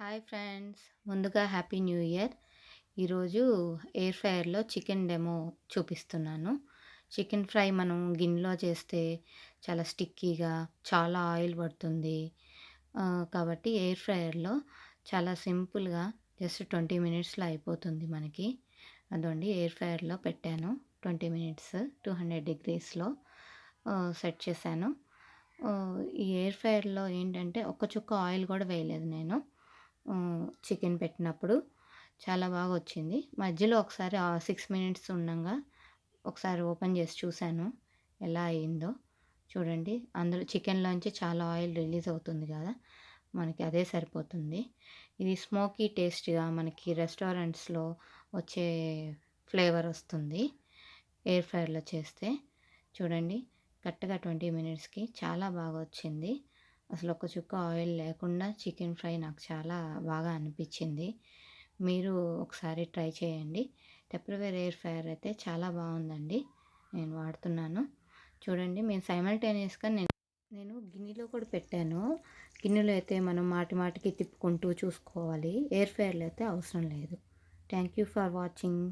Hi friends, ముందుగా happy new year. ఈరోజు air ఫ్రైయర్లో chicken demo చూపిస్తున్నాను. చికెన్ ఫ్రై మనం గిన్నెలో చేస్తే చాలా స్టిక్కీగా, చాలా ఆయిల్ పడుతుంది. కాబట్టి ఎయిర్ ఫ్రైయర్లో చాలా సింపుల్గా జస్ట్ 20 మినిట్స్లో అయిపోతుంది మనకి. అదండి ఎయిర్ ఫ్రైయర్లో పెట్టాను. 20 మినిట్స్ 200 డిగ్రీస్లో సెట్ చేశాను. ఈ ఎయిర్ ఫ్రైయర్లో ఏంటంటే ఒక్క చుక్క ఆయిల్ కూడా వేయలేదు నేను. చికెన్ పెట్టినప్పుడు చాలా బాగా వచ్చింది. మధ్యలో ఒకసారి 6 మినిట్స్ ఉండంగా ఒకసారి ఓపెన్ చేసి చూశాను ఎలా అయిందో. చూడండి, అందులో చికెన్‌లోంచి చాలా ఆయిల్ రిలీజ్ అవుతుంది కదా! మనకి అదే సరిపోతుంది. ఇది స్మోకీ టేస్ట్‌గా మనకి రెస్టారెంట్స్‌లో వచ్చే ఫ్లేవర్ వస్తుంది ఎయిర్ ఫ్రైయర్‌లో చేస్తే. చూడండి, కరెక్ట్‌గా 20 మినిట్స్‌కి చాలా బాగా వచ్చింది. అసలు ఒక చుక్క ఆయిల్ లేకుండా చికెన్ ఫ్రై నాకు చాలా బాగా అనిపించింది. మీరు ఒకసారి ట్రై చేయండి. టెప్పర్‌వేర్ ఎయిర్ ఫ్రైయర్ అయితే చాలా బాగుందండి. నేను వాడుతున్నాను. చూడండి, మేము సైమల్టేనియస్‌గా నేను గిన్నెలో కూడా పెట్టాను. గిన్నెలో అయితే మనం మాటి మాటికి తిప్పుకుంటూ చూసుకోవాలి. ఎయిర్ ఫ్రైయర్‌లో అయితే అవసరం లేదు. Thank you for watching.